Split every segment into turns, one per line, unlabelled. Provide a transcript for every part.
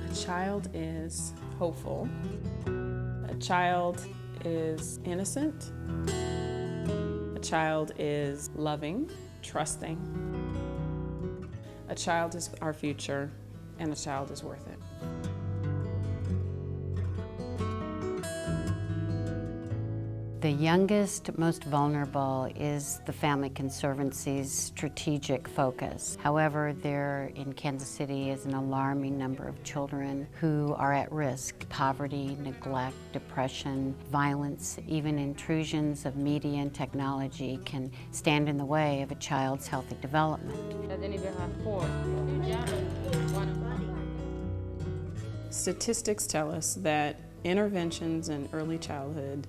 A child is hopeful. A child is innocent. A child is loving, trusting. A child is our future, and a child is worth it.
The youngest, most vulnerable is the Family Conservancy's strategic focus. However, there in Kansas City is an alarming number of children who are at risk. Poverty, neglect, depression, violence, even intrusions of media and technology can stand in the way of a child's healthy development.
Statistics tell us that interventions in early childhood,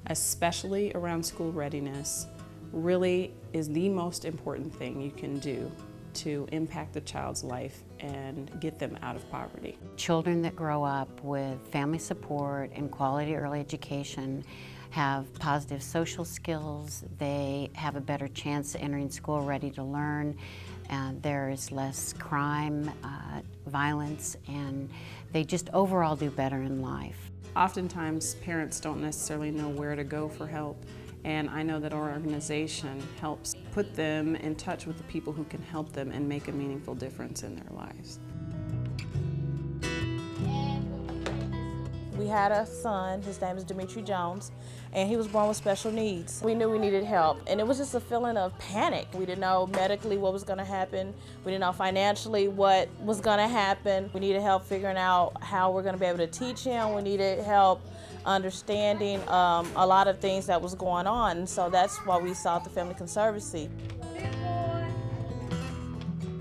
especially around school readiness, really is the most important thing you can do to impact a child's life and get them out of poverty.
Children that grow up with family support and quality early education have positive social skills, they have a better chance of entering school ready to learn, and there is less crime, violence, and they just overall do better in life.
Oftentimes, parents don't necessarily know where to go for help, and I know that our organization helps put them in touch with the people who can help them and make a meaningful difference in their lives.
We had a son, his name is Dimitri Jones, and he was born with special needs. We knew we needed help, and it was just a feeling of panic. We didn't know medically what was going to happen. We didn't know financially what was going to happen. We needed help figuring out how we're going to be able to teach him. We needed help understanding a lot of things that was going on, and so that's why we sought the Family Conservancy.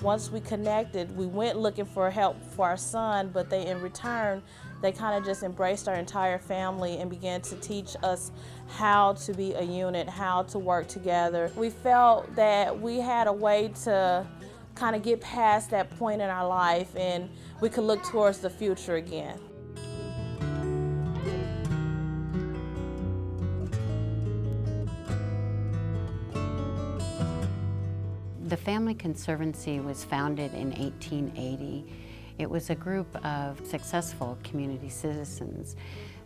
Once we connected, we went looking for help for our son, but in return, they kind of just embraced our entire family and began to teach us how to be a unit, how to work together. We felt that we had a way to kind of get past that point in our life and we could look towards the future again.
The Family Conservancy was founded in 1880. It was a group of successful community citizens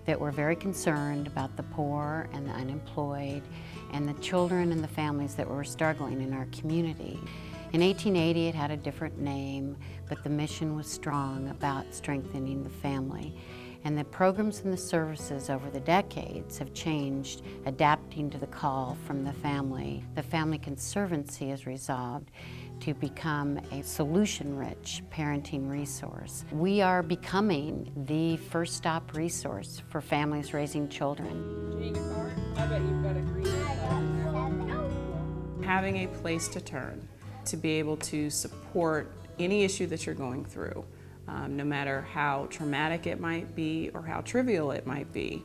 that were very concerned about the poor and the unemployed and the children and the families that were struggling in our community. In 1880 it had a different name, but the mission was strong about strengthening the family. And the programs and the services over the decades have changed, adapting to the call from the family. The Family Conservancy has resolved to become a solution-rich parenting resource. We are becoming the first stop resource for families raising children.
Having a place to turn to be able to support any issue that you're going through, no matter how traumatic it might be or how trivial it might be,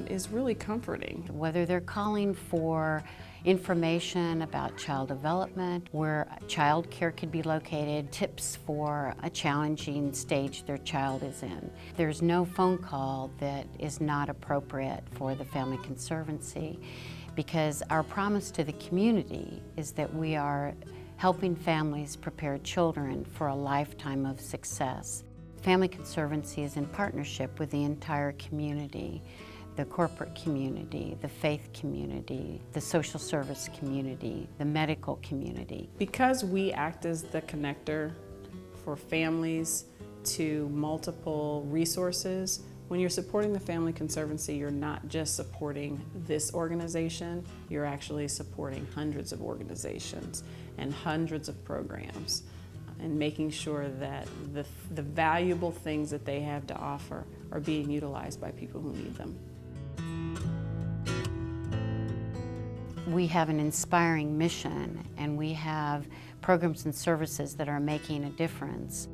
is really comforting.
Whether they're calling for information about child development, where child care could be located, tips for a challenging stage their child is in. There's no phone call that is not appropriate for the Family Conservancy, because our promise to the community is that we are helping families prepare children for a lifetime of success. Family Conservancy is in partnership with the entire community, the corporate community, the faith community, the social service community, the medical community.
Because we act as the connector for families to multiple resources, when you're supporting the Family Conservancy, you're not just supporting this organization, you're actually supporting hundreds of organizations and hundreds of programs, and making sure that the valuable things that they have to offer are being utilized by people who need them.
We have an inspiring mission, and we have programs and services that are making a difference.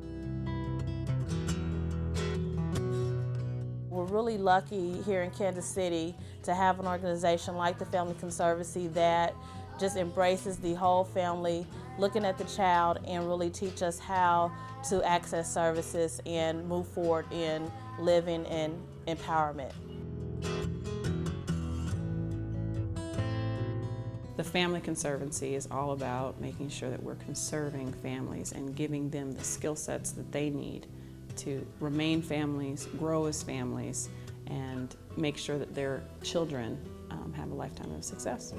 We're really lucky here in Kansas City to have an organization like the Family Conservancy that just embraces the whole family, looking at the child, and really teach us how to access services and move forward in living and empowerment.
The Family Conservancy is all about making sure that we're conserving families and giving them the skill sets that they need to remain families, grow as families, and make sure that their children have a lifetime of success.